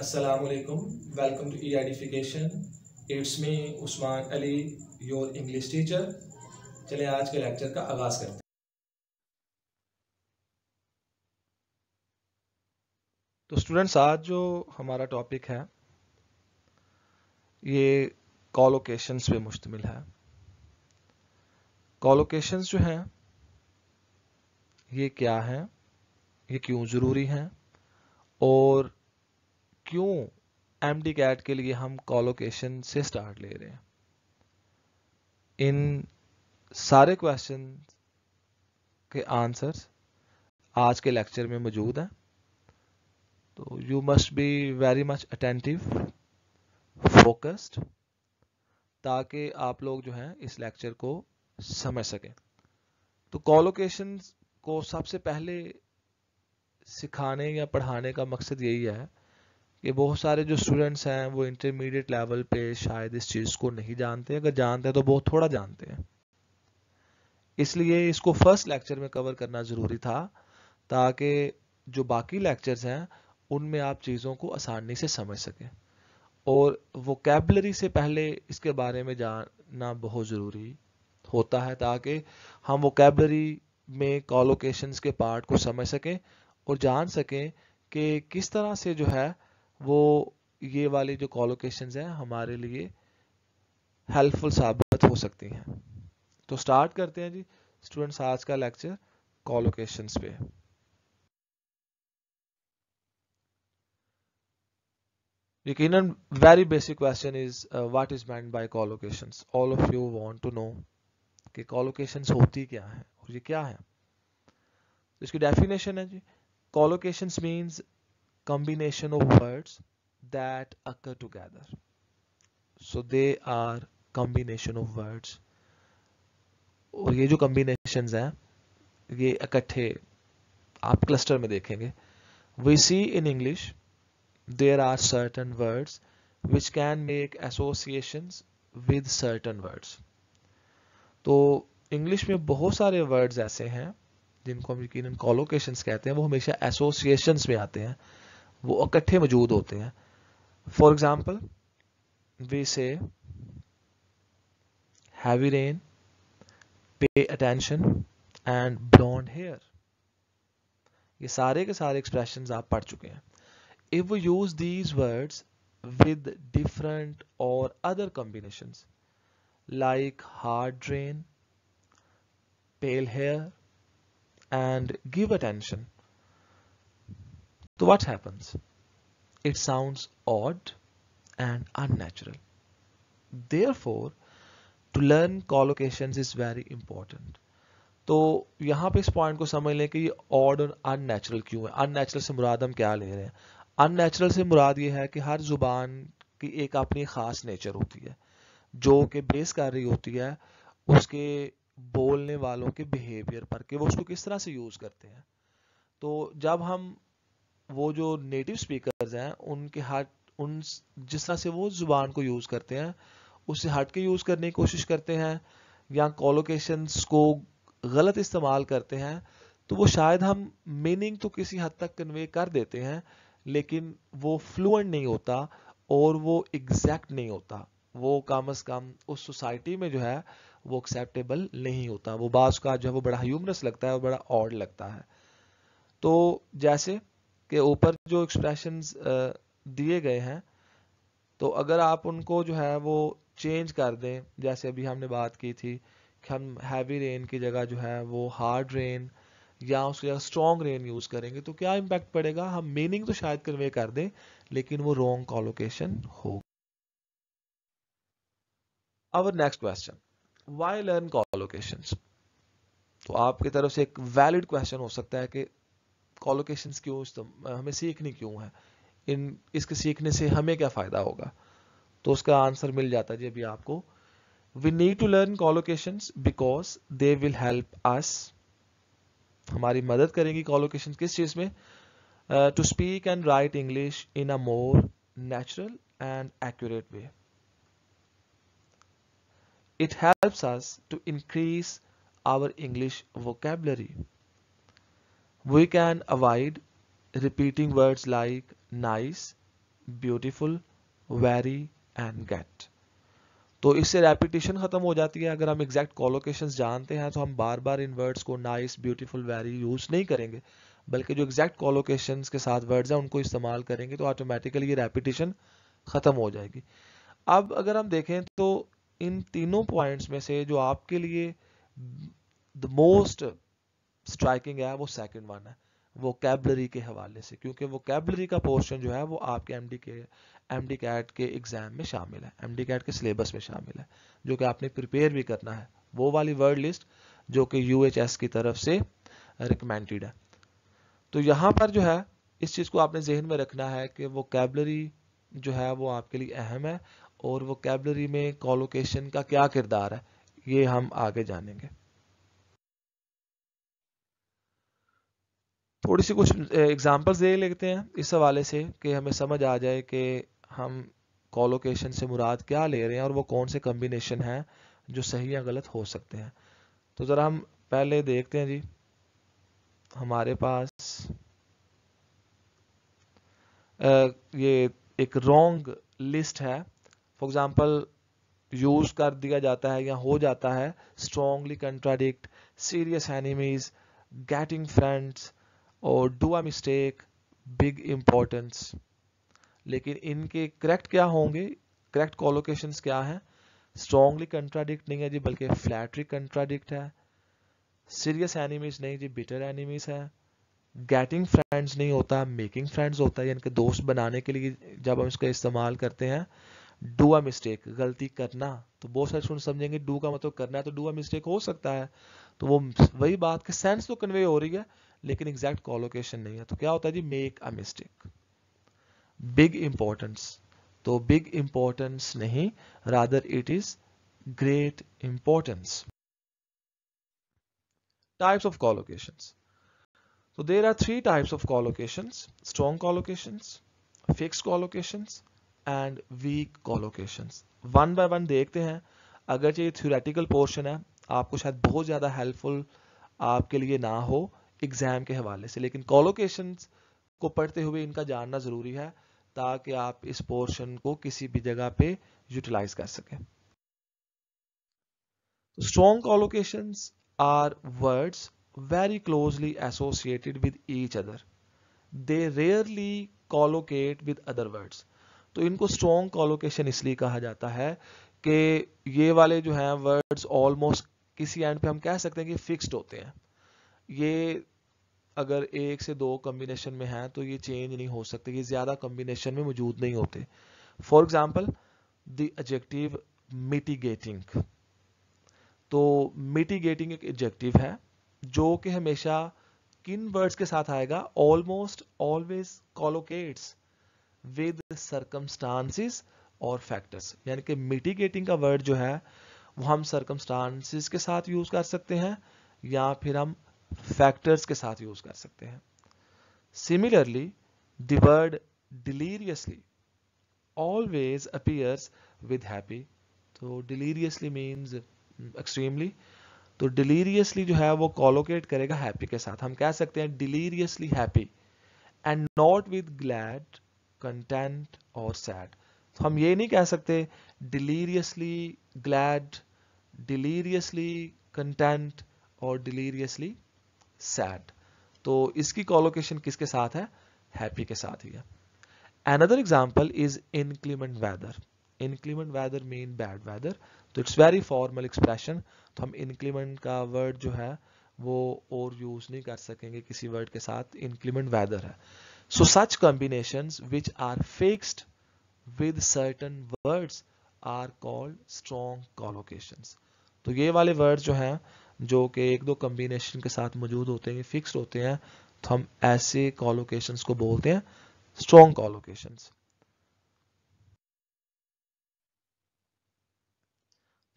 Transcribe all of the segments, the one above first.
Assalamu alaikum. Welcome to e-Edification. It's me Usman Ali, your English teacher. चलिए आज के lecture का आगाज करते हैं. तो स्टूडेंट्स, आज जो हमारा टॉपिक है ये कॉलोकेशंस पे मुश्तमिल है. कॉलोकेशंस जो हैं ये क्या हैं, ये क्यों ज़रूरी हैं और क्यों MD-CAT के लिए हम कॉलोकेशन से स्टार्ट ले रहे हैं. इन सारे क्वेश्चन के आंसर्स आज के लेक्चर में मौजूद हैं. तो you must be very much attentive, focused, ताकि आप लोग जो हैं इस लेक्चर को समझ सकें. तो कॉलोकेशन को सबसे पहले सिखाने या पढ़ाने का मकसद यही है कि बहुत सारे जो स्टूडेंट्स हैं वो इंटरमीडिएट लेवल पे शायद इस चीज़ को नहीं जानते. अगर जानते हैं तो बहुत थोड़ा जानते हैं. इसलिए इसको फर्स्ट लेक्चर में कवर करना ज़रूरी था ताकि जो बाकी लेक्चर्स हैं उनमें आप चीज़ों को आसानी से समझ सकें. और वोकैबुलरी से पहले इसके बारे में जानना बहुत ज़रूरी होता है ताकि हम वोकैबुलरी में कॉलोकेशंस के पार्ट को समझ सकें और जान सकें कि किस तरह से जो है वो ये वाली जो कॉलोकेशंस हैं हमारे लिए हेल्पफुल साबित हो सकती हैं. तो स्टार्ट करते हैं जी स्टूडेंट्स आज का लेक्चर कॉलोकेशंस पे. यकीनन very basic question is what is meant by collocations. All of you want to know कि कॉलोकेशंस होती क्या है और ये क्या है. तो इसकी डेफिनेशन है जी, कॉलोकेशंस means combination of words that occur together. So they are combination of words. और ये जो combinations हैं ये इकट्ठे आप क्लस्टर में देखेंगे. We see in English there are certain words which can make associations with certain words. तो इंग्लिश में बहुत सारे वर्ड्स ऐसे हैं जिनको हम यकीनन कॉलोकेशंस कहते हैं. वो हमेशा एसोसिएशंस में आते हैं, वो इकट्ठे मौजूद होते हैं. For example we say heavy rain, pay attention and blonde hair. ये सारे के सारे एक्सप्रेशंस आप पढ़ चुके हैं. If we use these words with different और other combinations like hard rain, pale hair and give attention, तो what happens? It sounds odd and unnatural. Therefore, to learn collocations is very important. तो यहाँ पे इस point को समझ लें कि ये odd और unnatural क्यों है. unnatural से मुराद हम क्या ले रहे हैं? unnatural से मुराद ये है कि हर जुबान की एक अपनी खास नेचर होती है जो कि बेस कर रही होती है उसके बोलने वालों के बिहेवियर पर कि वो उसको किस तरह से यूज करते हैं. तो जब हम वो जो नेटिव स्पीकर्स हैं उनके उन जिस तरह से वो जुबान को यूज करते हैं उससे हट के यूज करने की कोशिश करते हैं या कॉलोकेशंस को गलत इस्तेमाल करते हैं, तो वो शायद हम मीनिंग तो किसी हद तक कन्वे कर देते हैं लेकिन वो फ्लुएंट नहीं होता और वो एग्जैक्ट नहीं होता. वो कम अज कम उस सोसाइटी में जो है वो एक्सेप्टेबल नहीं होता. वो बात का जो है वो बड़ा ह्यूमरस लगता है और बड़ा ऑड लगता है. तो जैसे के ऊपर जो एक्सप्रेशंस दिए गए हैं तो अगर आप उनको जो है वो चेंज कर दें, जैसे अभी हमने बात की थी कि हम हैवी रेन की जगह जो है वो हार्ड रेन या उसकी जगह स्ट्रॉन्ग रेन यूज करेंगे तो क्या इम्पैक्ट पड़ेगा? हम मीनिंग तो शायद कन्वे कर दें लेकिन वो रॉन्ग कॉलोकेशन होगा. Our next question, why learn collocations. तो आपकी तरफ से एक वैलिड क्वेश्चन हो सकता है कि कॉलोकेशंस क्यों हमें सीखनी क्यों है, इसके सीखने से हमें क्या फायदा होगा. तो उसका आंसर मिल जाता है जी अभी आपको. We need to learn collocations because they will help us, हमारी मदद करेंगी कॉलोकेशंस किस चीज में? To speak and write English in a more natural and accurate way. It helps us to increase our English vocabulary. We can avoid repeating words like nice, beautiful, very and get. तो इससे repetition खत्म हो जाती है. अगर हम exact collocations जानते हैं तो हम बार बार इन वर्ड्स को नाइस, ब्यूटीफुल, वेरी यूज नहीं करेंगे, बल्कि जो एग्जैक्ट कोलोकेशंस के साथ वर्ड्स हैं उनको इस्तेमाल करेंगे, तो ऑटोमेटिकली ये रेपिटेशन खत्म हो जाएगी. अब अगर हम देखें तो इन तीनों पॉइंट्स में से जो आपके लिए द मोस्ट स्ट्राइकिंग है वो सेकंड वन है, वोकैबुलरी के हवाले से, क्योंकि वोकैबुलरी का पोर्शन जो है वो आपके एमडी कैट के एग्जाम में शामिल है, एमडी कैट के सिलेबस में शामिल है, जो कि आपने प्रिपेयर भी करना है, वो वाली वर्ड लिस्ट जो कि यूएचएस की तरफ से रिकमेंडेड है. तो यहाँ पर जो है इस चीज को आपने जहन में रखना है कि वोकैबुलरी जो है वो आपके लिए अहम है, और वोकैबुलरी में कोलोकेशन का क्या किरदार है ये हम आगे जानेंगे. थोड़ी सी कुछ एग्जांपल्स दे लेते हैं इस हवाले से कि हमें समझ आ जाए कि हम कोलोकेशन से मुराद क्या ले रहे हैं और वो कौन से कॉम्बिनेशन हैं जो सही या गलत हो सकते हैं. तो ज़रा हम पहले देखते हैं जी. हमारे पास ये एक रॉन्ग लिस्ट है. फॉर एग्जांपल यूज कर दिया जाता है या हो जाता है strongly contradict, serious enemies, getting friends और do a mistake, big importance. लेकिन इनके करेक्ट क्या होंगे, करेक्ट कोलोकेशंस क्या हैं? स्ट्रॉन्गली कंट्राडिक्ट नहीं है जी, बल्कि फ्लैटरी कंट्राडिक्ट है. सीरियस एनिमीज नहीं जी, बिटर एनिमीज है. गेटिंग फ्रेंड्स नहीं होता, मेकिंग फ्रेंड्स होता है, यानी कि दोस्त बनाने के लिए जब हम इसका इस्तेमाल करते हैं. डू अ मिस्टेक, गलती करना, तो बहुत सारे स्टूडेंट समझेंगे डू का मतलब करना है, तो डू अ मिस्टेक हो सकता है, तो वो वही बात के सेंस तो कन्वे हो रही है लेकिन एग्जैक्ट कोलोकेशन नहीं है. तो क्या होता है जी, make a mistake. Big importance, तो बिग इंपॉर्टेंस नहीं, rather it is great importance. Types of collocations. So there are three types of collocations: strong collocations, fixed collocations and weak collocations. One by one देखते हैं. अगर ये theoretical portion है, आपको शायद बहुत ज़्यादा हेल्पफुल आपके लिए ना हो एग्जाम के हवाले से, लेकिन collocations को पढ़ते हुए इनका जानना ज़रूरी है ताकि आप इस पोर्शन को किसी भी जगह पे यूटिलाइज कर सकें. Strong collocations are words very closely associated with each other. They rarely collocate with other words. तो इनको strong collocation इसलिए कहा जाता है कि ये वाले जो हैं words almost किसी एंड पे हम कह सकते हैं कि फिक्स्ड होते हैं. ये अगर एक से दो कॉम्बिनेशन में है तो ये चेंज नहीं हो सकते, ये ज्यादा कॉम्बिनेशन में मौजूद नहीं होते. For example the adjective mitigating. तो मिटिगेटिंग एक एडजेक्टिव है जो कि हमेशा किन वर्ड्स के साथ आएगा? ऑलमोस्ट ऑलवेज कोलोकेट्स विद सर्कमस्टांसेस और फैक्टर्स. यानी कि मिटिगेटिंग का वर्ड जो है वो हम सर्कमस्टांसेस के साथ यूज कर सकते हैं या फिर हम फैक्टर्स के साथ यूज कर सकते हैं. Similarly the word deliriously always appears with happy. तो डिलीरियसली मीन्स एक्सट्रीमली, तो डिलीरियसली जो है वो कोलोकेट करेगा हैप्पी के साथ. हम कह सकते हैं deliriously happy and not with glad, content और सैड. तो हम ये नहीं कह सकते डिलीरियसली ग्लैड, डिलीरियसली कंटेंट और डिलीरियसली सैड. तो इसकी कोलोकेशन किसके साथ है? हैप्पी के साथ ही है. Another example is inclement weather. Inclement weather mean bad weather. तो इट्स वेरी फॉर्मल एक्सप्रेशन. तो हम inclement का वर्ड जो है वो और यूज नहीं कर सकेंगे किसी वर्ड के साथ. inclement weather है. So such combinations which are fixed with certain words are called strong collocations. तो ये वाले वर्ड्स जो हैं जो कि एक दो कॉम्बिनेशन के साथ मौजूद होते हैं, फिक्स्ड होते हैं, तो हम ऐसे collocations को बोलते हैं strong collocations.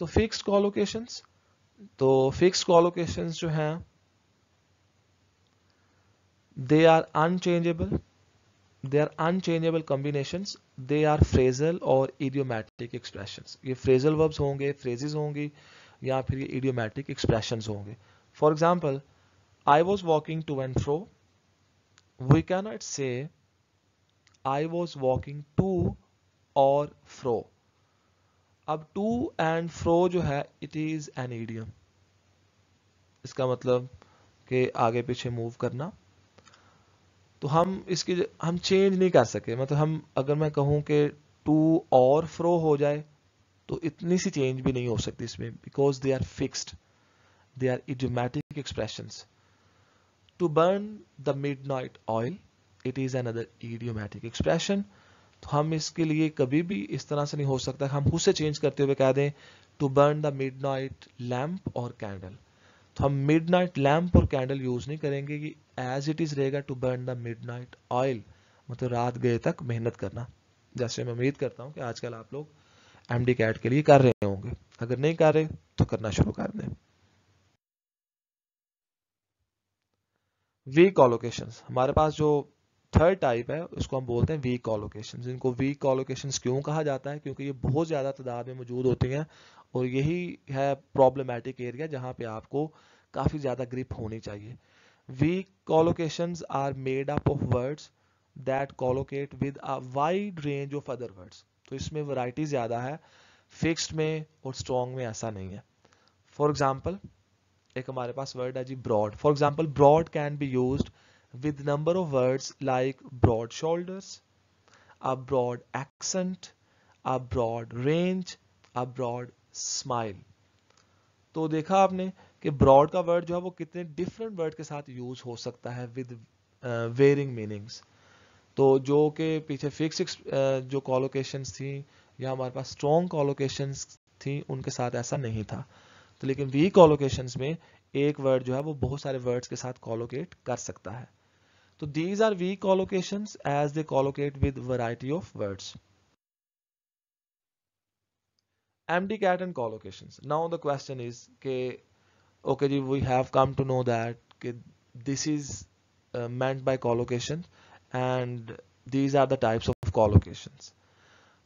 तो फिक्स्ड collocations, तो फिक्स्ड collocations जो हैं they are unchangeable combinations. they are phrasal और idiomatic expressions. ये phrasal verbs होंगे, phrases होंगी या फिर ये idiomatic expressions होंगे. For example, I was walking to and fro. We cannot say I was walking to और fro. अब to and fro जो है it is an idiom. इसका मतलब कि आगे पीछे मूव करना. तो हम चेंज नहीं कर सके. मतलब हम अगर मैं कहूं कि to और fro हो जाए तो इतनी सी चेंज भी नहीं हो सकती इसमें, because they are fixed, they are idiomatic expressions. To burn the midnight oil, it is another idiomatic expression. तो हम इसके लिए कभी भी इस तरह से नहीं हो सकता हम खुद से चेंज करते हुए कह दें to burn the midnight lamp और candle. तो हम midnight lamp और candle यूज नहीं करेंगे, कि as it is रहेगा to burn the midnight oil, मतलब रात गए तक मेहनत करना. जैसे मैं उम्मीद करता हूं कि आजकल आप लोग MD-CAT के लिए कर रहे होंगे. अगर नहीं कर रहे तो करना शुरू कर दें. वीक कॉलोकेशंस, हमारे पास जो थर्ड टाइप है उसको हम बोलते हैं वीक कॉलोकेशंस. इनको वीक कॉलोकेशंस क्यों कहा जाता है? क्योंकि ये बहुत ज्यादा तादाद में मौजूद होती हैं और यही है प्रॉब्लमेटिक एरिया जहां पे आपको काफी ज्यादा ग्रिप होनी चाहिए. Weak collocations are made up of words that collocate with a wide range of other words. तो इसमें वैरायटी ज्यादा है, फिक्स्ड में और स्ट्रॉन्ग में ऐसा नहीं है. फॉर एग्जाम्पल, एक हमारे पास वर्ड है जी broad. For example, broad can be used with number of words like broad shoulders, a broad accent, a broad range, a broad smile. तो देखा आपने कि broad का वर्ड जो है वो कितने डिफरेंट वर्ड के साथ यूज हो सकता है with varying meanings. तो जो कि पीछे फिक्स जो कॉलोकेशंस थी या हमारे पास स्ट्रॉन्ग कॉलोकेशंस थी उनके साथ ऐसा नहीं था. तो लेकिन वीक कॉलोकेशंस में एक वर्ड जो है वो बहुत सारे वर्ड्स के साथ कॉलोकेट कर सकता है. So these are weak collocations as they collocate with variety of words. MD-CAT and collocations. Now the question is, okay, we have come to know that this is meant by collocation and these are the types of collocations.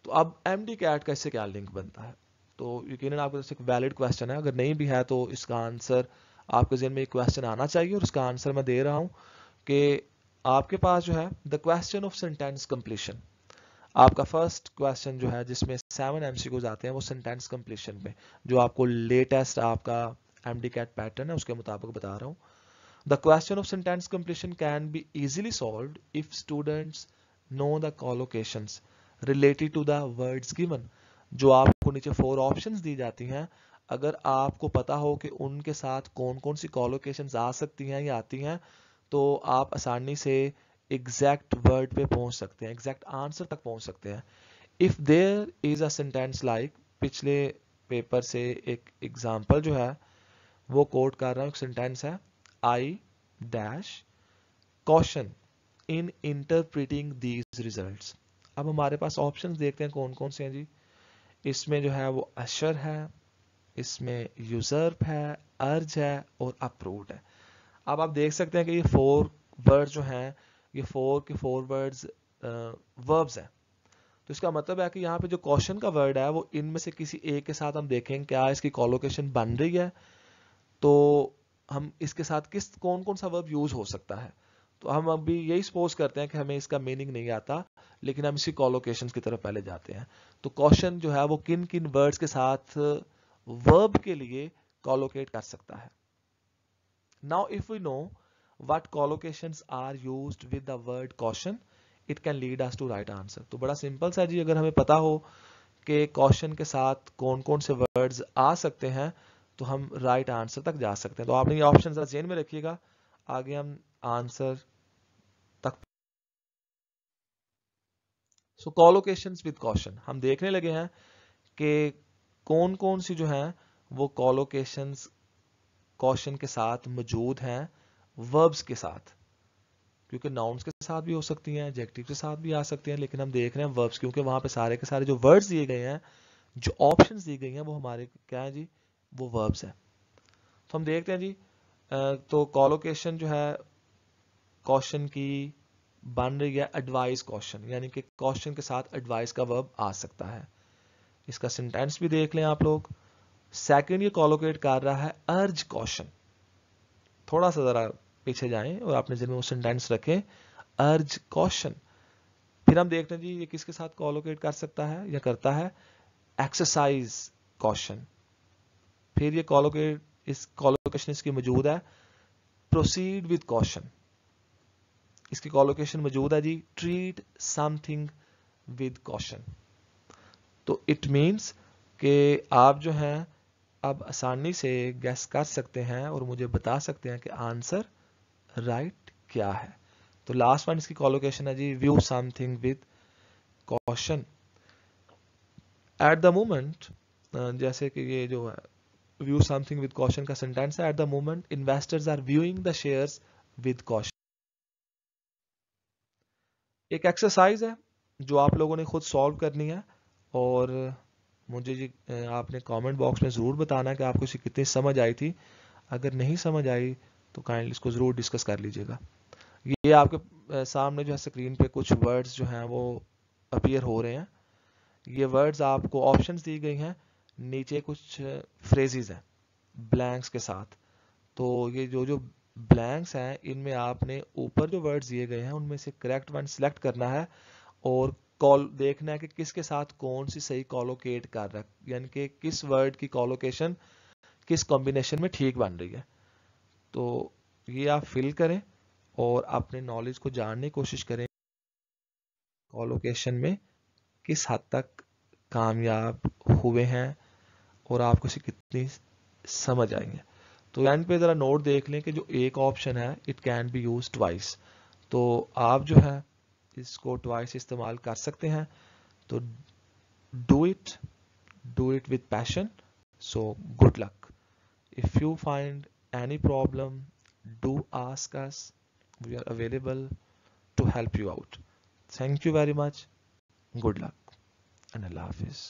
तो अब MD-CAT का इससे क्या link बनता है? तो यकीनन आपके पास एक वैलिड क्वेश्चन है. अगर नहीं भी है तो इसका आंसर आपके ज़हन में एक क्वेश्चन आना चाहिए और उसका आंसर मैं दे रहा हूं कि आपके पास जो है the question of sentence completion. आपका फर्स्ट क्वेश्चन जो है जिसमें 7 MCQs आते हैं वो सेंटेंस कंप्लीशन पे, जो आपको लेटेस्ट आपका MD-CAT पैटर्न है उसके मुताबिक बता रहा हूं. The question of sentence completion can be easily solved if students know the collocations related to the words given. जो आपको नीचे 4 ऑप्शंस दी जाती हैं, अगर आपको पता हो कि उनके साथ कौन कौन सी कॉलोकेशंस आ सकती हैं या आती हैं, तो आप आसानी से एग्जैक्ट वर्ड पे पहुंच सकते हैं, एग्जैक्ट आंसर तक पहुंच सकते हैं. If there is a sentence like, पिछले पेपर से एक एग्जांपल जो है वो कोट कर रहा हूं. एक सेंटेंस है, I dash caution in interpreting these results. अब हमारे पास ऑप्शंस देखते हैं कौन कौन से हैं जी. इसमें जो है वो अशर है, इसमें यूजर्प है, अर्ज है और अप्रूव्ड है. अब आप देख सकते हैं कि ये 4 वर्ड्स जो हैं ये 4 के 4 वर्ड्स वर्ब्स हैं. तो इसका मतलब है कि यहाँ पे जो क्वेश्चन का वर्ड है वो इनमें से किसी एक के साथ हम देखें क्या इसकी कॉलोकेशन बन रही है, तो हम इसके साथ कौन कौन सा वर्ब यूज हो सकता है. तो हम अभी यही सपोज करते हैं कि हमें इसका मीनिंग नहीं आता, लेकिन हम इसी कॉलोकेशन की तरफ पहले जाते हैं. तो क्वेश्चन जो है वो किन किन वर्ड्स के साथ वर्ब के लिए कॉलोकेट कर सकता है. Now if we know what collocations are used with the word caution, it can lead us to right answer. तो बड़ा सिंपल सा जी, अगर हमें पता हो कि caution के साथ कौन कौन से वर्ड्स आ सकते हैं तो हम राइट आंसर तक जा सकते हैं. तो आपने ये ऑप्शन ज़हन में रखिएगा, आगे हम आंसर तक. सो collocations with caution हम देखने लगे हैं कि कौन कौन सी जो हैं वो collocations कॉशन के साथ मौजूद हैं वर्ब्स के साथ, क्योंकि नाउन्स के साथ भी हो सकती हैं, एडजेक्टिव के साथ भी आ सकती हैं, लेकिन हम देख रहे हैं वर्ब्स, क्योंकि वहां पे सारे के सारे जो वर्ड्स दिए गए हैं, जो ऑप्शंस दी गई हैं वो हमारे क्या है जी, वो वर्ब्स हैं. तो हम देखते हैं जी. तो कॉलोकेशन जो है क्वेश्चन की बन रही है एडवाइस क्वेश्चन, यानी कि क्वेश्चन के साथ एडवाइस का वर्ब आ सकता है. इसका सेंटेंस भी देख लें आप लोग. सेकंड ये कॉलोकेट कर रहा है अर्ज क्वेश्चन. थोड़ा सा जरा पीछे जाएं और आपने जिनमें वो सेंटेंस रखें, अर्ज क्वेश्चन. پھر ہم دیکھتے ہیں جی یہ کس کے ساتھ کولوکیٹ کر سکتا ہے یا کرتا ہے, ایکسرسائز کوشن. پھر یہ کولوکیٹ, اس کولوکیشن اس کی موجود ہے پروسیڈ وتھ کوشن. اس کی کولوکیشن موجود ہے جی ٹریٹ سم تھنگ ود کوشن. تو اٹ مینس کہ آپ جو ہیں اب آسانی سے گیس کر سکتے ہیں اور مجھے بتا سکتے ہیں کہ آنسر رائٹ کیا ہے. تو لاسٹ ون اس کی کولوکیشن ہے جی view something with caution. At the moment, جیسے کہ یہ جو ہے view something with caution کا سینٹینس ہے, at the moment investors are viewing the shares with caution. ایک ایکسرسائز ہے جو آپ لوگوں نے خود سالو کرنی ہے, اور مجھے جی آپ نے کامنٹ باکس میں ضرور بتانا کہ آپ کو اسے کتنی سمجھ آئی تھی. اگر نہیں سمجھ آئی تو کائنڈلی اس کو ضرور ڈسکس کر لیجیے گا. یہ آپ کے سامنے جو ہے اسکرین پہ کچھ ورڈز جو ہیں وہ اپیئر ہو رہے ہیں. یہ ورڈز آپ کو آپشنز دی گئی ہیں, نیچے کچھ فریزز ہیں بلینکس کے ساتھ. تو یہ جو بلینکس ہیں ان میں آپ نے اوپر جو ورڈز دیے گئے ہیں ان میں سے کریکٹ ون سلیکٹ کرنا ہے اور دیکھنا ہے کہ کس کے ساتھ کون سی صحیح کولوکیٹ کر رہا ہے, یعنی کہ کس ورڈ کی کولوکیشن کس کمبینیشن میں ٹھیک بن رہی ہے. تو یہ آپ فل کریں اور اپنے نالج کو جاننے کی کوشش کریں کولوکیشن میں کس حد تک کامیاب ہوئے ہیں اور آپ کو اسے کتنی سمجھ آئی ہیں. تو اینڈ پہ ذرا نوٹ دیکھ لیں کہ جو ایک آپشن ہے it can be use twice, تو آپ جو ہے اس کو ٹوائس استعمال کر سکتے ہیں. تو do it with passion. So good luck. If you find any problem, do ask us. We are available to help you out. Thank you very much. Good luck and Allah Hafiz.